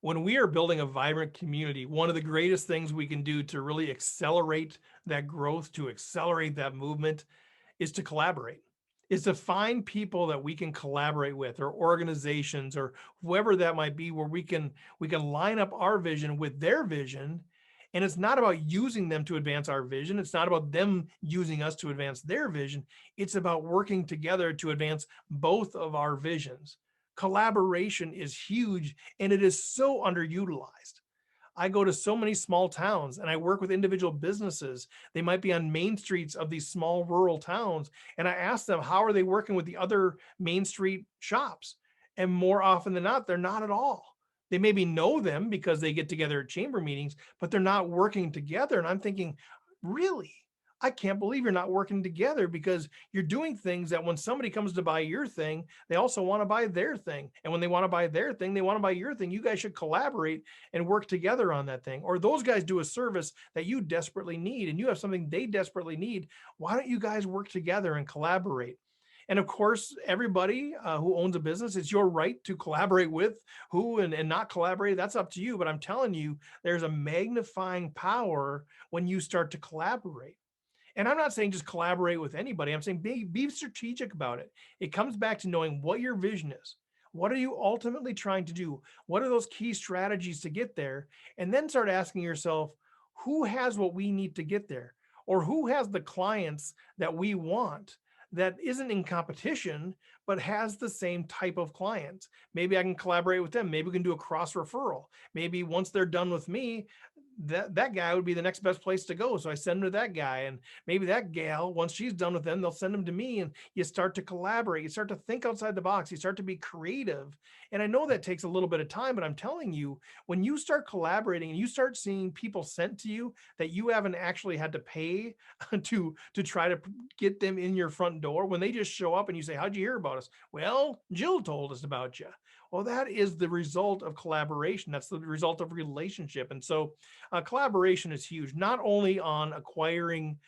When we are building a vibrant community, one of the greatest things we can do to really accelerate that growth, to accelerate that movement, is to collaborate. Is to find people that we can collaborate with, or organizations, or whoever that might be, where we can line up our vision with their vision. And it's not about using them to advance our vision. It's not about them using us to advance their vision. It's about working together to advance both of our visions. Collaboration is huge, and it is so underutilized. I go to so many small towns and I work with individual businesses. They might be on main streets of these small rural towns. And I ask them, how are they working with the other main street shops? And more often than not, they're not at all. They maybe know them because they get together at chamber meetings, but they're not working together. And I'm thinking, really? I can't believe you're not working together, because you're doing things that when somebody comes to buy your thing, they also want to buy their thing. And when they want to buy their thing, they want to buy your thing. You guys should collaborate and work together on that thing. Or those guys do a service that you desperately need and you have something they desperately need. Why don't you guys work together and collaborate? And of course, everybody who owns a business, it's your right to collaborate with who and not collaborate. That's up to you. But I'm telling you, there's a magnifying power when you start to collaborate. And I'm not saying just collaborate with anybody. I'm saying be strategic about it. It comes back to knowing what your vision is. What are you ultimately trying to do? What are those key strategies to get there? And then start asking yourself, who has what we need to get there? Or who has the clients that we want, that isn't in competition, but has the same type of clients? Maybe I can collaborate with them. Maybe we can do a cross referral. Maybe once they're done with me, that guy would be the next best place to go. So I send them to that guy, and maybe that gal, once she's done with them, they'll send them to me, and you start to collaborate. You start to think outside the box. You start to be creative. And I know that takes a little bit of time, but I'm telling you, when you start collaborating and you start seeing people sent to you that you haven't actually had to pay to try to get them in your front door, when they just show up and you say, how'd you hear about us? Well, Jill told us about you. Well, that is the result of collaboration. That's the result of relationship. And so collaboration is huge, not only on acquiring,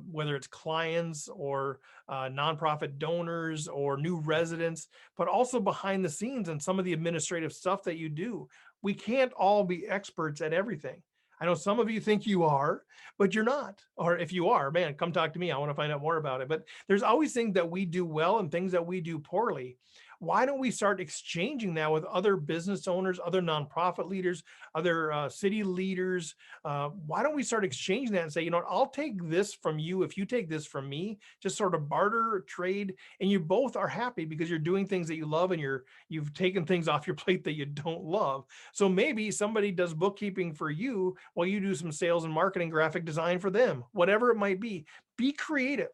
whether it's clients or nonprofit donors or new residents, but also behind the scenes and some of the administrative stuff that you do. We can't all be experts at everything. I know some of you think you are, but you're not. Or if you are, man, come talk to me. I want to find out more about it. But there's always things that we do well and things that we do poorly. Why don't we start exchanging that with other business owners, other nonprofit leaders, other city leaders? Why don't we start exchanging that and say, you know what, I'll take this from you if you take this from me, just sort of barter, trade, and you both are happy because you're doing things that you love, and you've taken things off your plate that you don't love. So maybe somebody does bookkeeping for you while you do some sales and marketing, graphic design for them, whatever it might be. Be creative.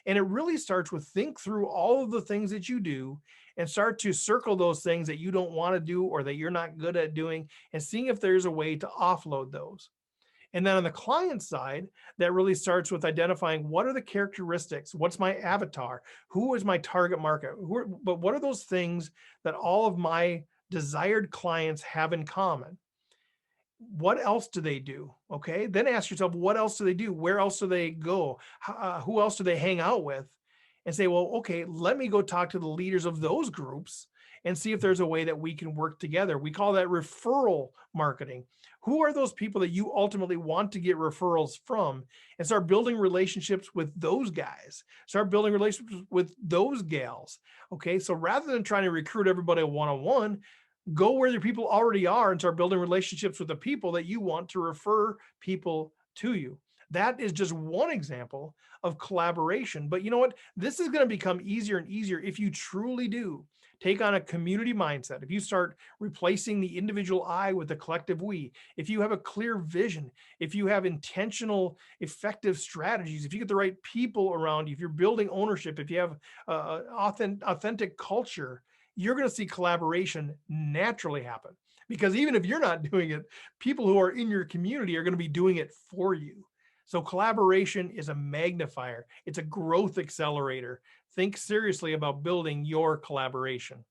And it really starts with think through all of the things that you do and start to circle those things that you don't want to do or that you're not good at doing, and seeing if there's a way to offload those. And then on the client side, that really starts with identifying what are the characteristics, what's my avatar, who is my target market, but what are those things that all of my desired clients have in common? What else do they do? Okay. Then ask yourself, what else do they do? Where else do they go? Who else do they hang out with? And say, well, okay, let me go talk to the leaders of those groups and see if there's a way that we can work together. We call that referral marketing. Who are those people that you ultimately want to get referrals from? And start building relationships with those guys. Start building relationships with those gals. Okay. So rather than trying to recruit everybody one-on-one, go where the people already are and start building relationships with the people that you want to refer people to you. That is just one example of collaboration. But you know what? This is going to become easier and easier if you truly do take on a community mindset. If you start replacing the individual I with the collective we, if you have a clear vision, if you have intentional, effective strategies, if you get the right people around you, if you're building ownership, if you have authentic culture, you're going to see collaboration naturally happen. Because even if you're not doing it, people who are in your community are going to be doing it for you. So collaboration is a magnifier. It's a growth accelerator. Think seriously about building your collaboration.